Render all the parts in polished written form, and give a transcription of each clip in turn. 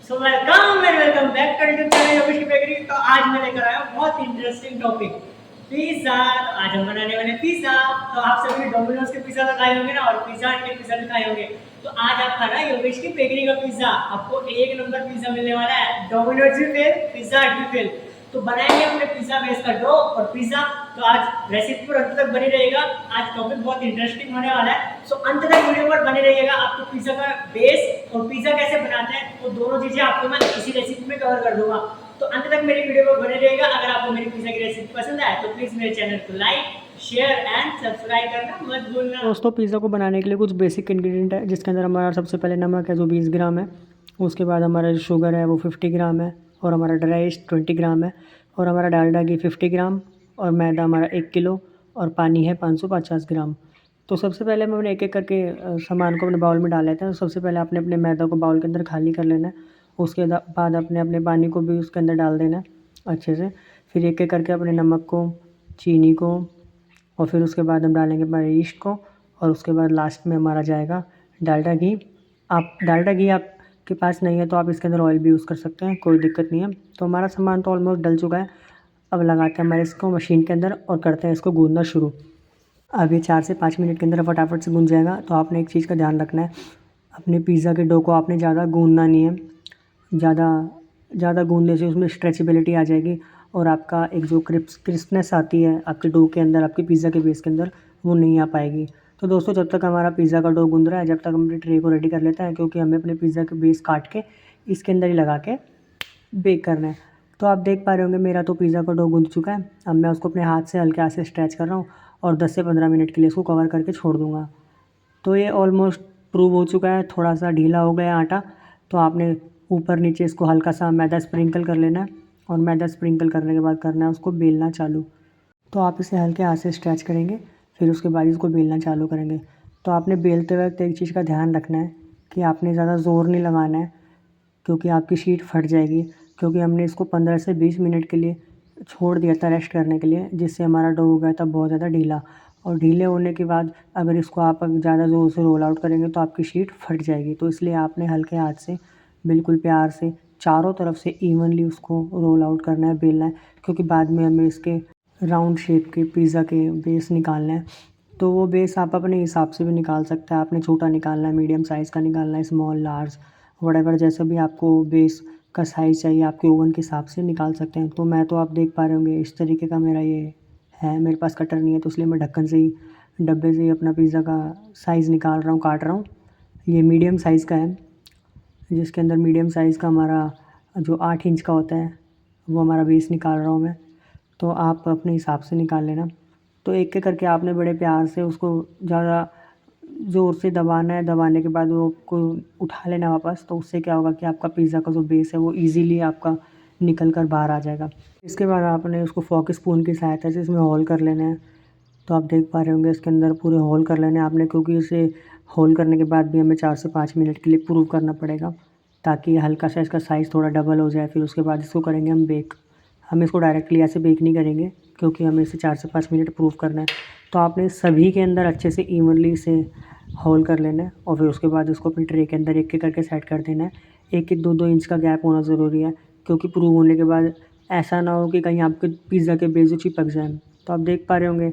So welcome and welcome back to YouTube channel Yogesh की bakery. तो आज मैं लेकर आया हूँ बहुत इंटरेस्टिंग टॉपिक, पिज्जा। आज हम बनाने वाले पिज्जा। तो आप सभी डोमिनोज के पिज्जा तो खाए होंगे ना, और पिज्जा के पिज्जा भी खाए होंगे। तो आज आप खाना योगेश की बेकरी का पिज्जा। आपको एक नंबर पिज्जा मिलने वाला है, डोमिनोज भी फेल, पिज्जा हट भी फेल। तो बनाएंगे अपने पिज्जा बेस का डो और पिज्जा। तो आज रेसिपी पर अंत तक बनी रहेगा। आज टॉपिक बहुत इंटरेस्टिंग होने वाला है। सो अंत तक वीडियो पर बने रहिएगा। आपको पिज्जा का बेस और पिज्जा कैसे बनाते हैं वो दोनों चीजें आपको मैं इसी रेसिपी में कवर कर दूंगा। तो अंत तक मेरी वीडियो पर बने रहिएगा। अगर आपको मेरी पिज्जा की रेसिपी पसंद आए तो प्लीज मेरे चैनल को लाइक शेयर एंड सब्सक्राइब करना मत भूलना। दोस्तों, पिज़्ज़ा को बनाने के लिए कुछ बेसिक इंग्रेडिएंट है, जिसके अंदर हमारा सबसे पहले नमक है जो 20 ग्राम है। उसके बाद हमारा जो शुगर है वो 50 ग्राम है, और हमारा ड्राई ईस्ट 20 ग्राम है, और हमारा डालडा घी 50 ग्राम, और मैदा हमारा 1 किलो, और पानी है 550 ग्राम। तो सबसे पहले हम अपने एक एक करके सामान को अपने बाउल में डाल लेते हैं। तो सबसे पहले आपने अपने मैदा को बाउल के अंदर खाली कर लेना है। उसके बाद अपने अपने पानी को भी उसके अंदर डाल देना है अच्छे से। फिर एक एक करके अपने नमक को, चीनी को, और फिर उसके बाद हम डालेंगे हमारे ईस्ट को, और उसके बाद लास्ट में हमारा जाएगा डालडा घी। डालडा घी आपके पास नहीं है तो आप इसके अंदर ऑयल भी यूज़ कर सकते हैं, कोई दिक्कत नहीं है। तो हमारा सामान तो ऑलमोस्ट डल चुका है। अब लगाते हैं हमारे इसको मशीन के अंदर और करते हैं इसको गूंदना शुरू। अब ये 4 से 5 मिनट के अंदर फटाफट से गूंज जाएगा। तो आपने एक चीज़ का ध्यान रखना है, अपने पिज़्ज़ा के डो को आपने ज़्यादा गूंदना नहीं है। ज़्यादा ज़्यादा गूंदने से उसमें स्ट्रेचेबिलिटी आ जाएगी, और आपका एक जो क्रिस्पनेस आती है आपके डो के अंदर, आपके पिज़्ज़ा के बेस के अंदर, वो नहीं आ पाएगी। तो दोस्तों, जब तक हमारा पिज़्ज़ा का डो गूंद रहा है, जब तक हम अपने ट्रे को रेडी कर लेते हैं, क्योंकि हमें अपने पिज़्ज़ा के बेस काट के इसके अंदर ही लगा के बेक करना है। तो आप देख पा रहे होंगे मेरा तो पिज़्ज़ा का डो गूंद चुका है। अब मैं उसको अपने हाथ से हल्के हाथ से स्ट्रेच कर रहा हूँ, और 10 से 15 मिनट के लिए इसको कवर करके छोड़ दूँगा। तो ये ऑलमोस्ट प्रूव हो चुका है, थोड़ा सा ढीला हो गया आटा। तो आपने ऊपर नीचे इसको हल्का सा मैदा स्प्रिंकल कर लेना है, और मैदा स्प्रिंकल करने के बाद करना है उसको बेलना चालू। तो आप इसे हल्के हाथ से स्ट्रेच करेंगे, फिर उसके बाद इसको बेलना चालू करेंगे। तो आपने बेलते वक्त एक चीज़ का ध्यान रखना है कि आपने ज़्यादा ज़ोर नहीं लगाना है, क्योंकि आपकी शीट फट जाएगी। क्योंकि हमने इसको 15 से 20 मिनट के लिए छोड़ दिया था रेस्ट करने के लिए, जिससे हमारा डो हो गया था बहुत ज़्यादा ढीला। और ढीले होने के बाद अगर इसको आप ज़्यादा ज़ोर से रोल आउट करेंगे तो आपकी शीट फट जाएगी। तो इसलिए आपने हल्के हाथ से बिल्कुल प्यार से चारों तरफ से इवनली उसको रोल आउट करना है, बेलना है, क्योंकि बाद में हमें इसके राउंड शेप के पिज़्ज़ा के बेस निकालना है। तो वो बेस आप अपने हिसाब से भी निकाल सकते हैं। आपने छोटा निकालना है, मीडियम साइज़ का निकालना है, स्मॉल, लार्ज, व्हाटएवर, जैसा भी आपको बेस का साइज़ चाहिए आपके ओवन के हिसाब से निकाल सकते हैं। तो मैं तो आप देख पा रहे होंगे इस तरीके का मेरा ये है। मेरे पास कटर नहीं है, तो इसलिए मैं ढक्कन से ही, डब्बे से ही अपना पिज़्ज़ा का साइज़ निकाल रहा हूँ, काट रहा हूँ। ये मीडियम साइज़ का है, जिसके अंदर मीडियम साइज़ का हमारा जो 8 इंच का होता है वो हमारा बेस निकाल रहा हूँ मैं। तो आप अपने हिसाब से निकाल लेना। तो एक एक करके आपने बड़े प्यार से उसको ज़्यादा ज़ोर से दबाना है। दबाने के बाद वो को उठा लेना वापस। तो उससे क्या होगा कि आपका पिज़्ज़ा का जो बेस है वो ईज़िली आपका निकल कर बाहर आ जाएगा। इसके बाद आपने उसको फ़ोर्क स्पून की सहायता से इसमें होल कर लेना है। तो आप देख पा रहे होंगे इसके अंदर पूरे होल कर लेने हैं आपने, क्योंकि इसे होल करने के बाद भी हमें 4 से 5 मिनट के लिए प्रूव करना पड़ेगा, ताकि हल्का सा इसका साइज़ थोड़ा डबल हो जाए। फिर उसके बाद इसको करेंगे हम बेक। हम इसको डायरेक्टली ऐसे बेक नहीं करेंगे, क्योंकि हमें इसे 4 से 5 मिनट प्रूव करना है। तो आपने सभी के अंदर अच्छे से इवनली इसे होल कर लेना है, और फिर उसके बाद इसको अपनी ट्रे के अंदर एक एक करके सेट कर देना है। 1-1, 2-2 इंच का गैप होना ज़रूरी है, क्योंकि प्रूव होने के बाद ऐसा ना हो कि कहीं आपके पिज़्ज़ा के बेस जो चिपक जाए। तो आप देख पा रहे होंगे,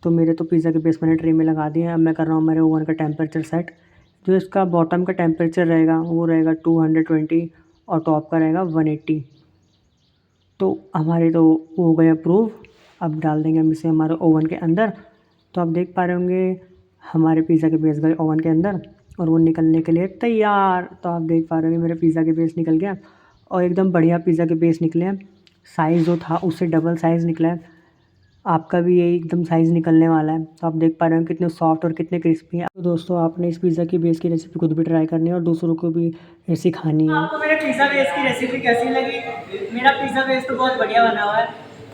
तो मेरे तो पिज़्ज़ा के बेस मैंने ट्रे में लगा दिए हैं। अब मैं कर रहा हूँ मेरे ओवन का टेम्परेचर सेट। जो इसका बॉटम का टेम्परेचर रहेगा वो रहेगा 220, और टॉप का रहेगा 180। तो हमारे तो हो गए अप्रूव। अब डाल देंगे हम इसे हमारे ओवन के अंदर। तो आप देख पा रहे होंगे हमारे पिज़्ज़ा के बेस गए ओवन के अंदर, और वो निकलने के लिए तैयार। तो आप देख पा रहे होंगे मेरे पिज़्ज़ा के बेस निकल गया, और एकदम बढ़िया पिज़्ज़ा के बेस निकले हैं। साइज़ जो था उससे डबल साइज़ निकला है। आपका भी यही एकदम साइज़ निकलने वाला है। तो आप देख पा रहे हो कितने सॉफ्ट और कितने क्रिस्पी हैं। तो दोस्तों, आपने इस पिज़्ज़ा की बेस की रेसिपी खुद भी ट्राई करनी है, और दूसरों को भी सिखानी है। आपको मेरे पिज़्ज़ा बेस की रेसिपी कैसी लगी? मेरा पिज़्ज़ा बेस तो बहुत बढ़िया बना हुआ है।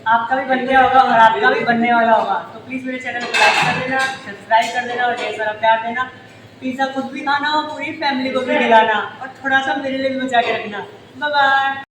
आपका भी बन गया होगा और आपका भी बनने वाला होगा। तो प्लीज़ मेरे चैनल को लाइक कर देना, सब्सक्राइब कर देना, और ढेर सारा प्यार देना। पिज़्ज़ा खुद भी खाना और पूरी फैमिली को भी खिलाना, और थोड़ा सा मेरे लिए भी बचा के रखना। Bye bye.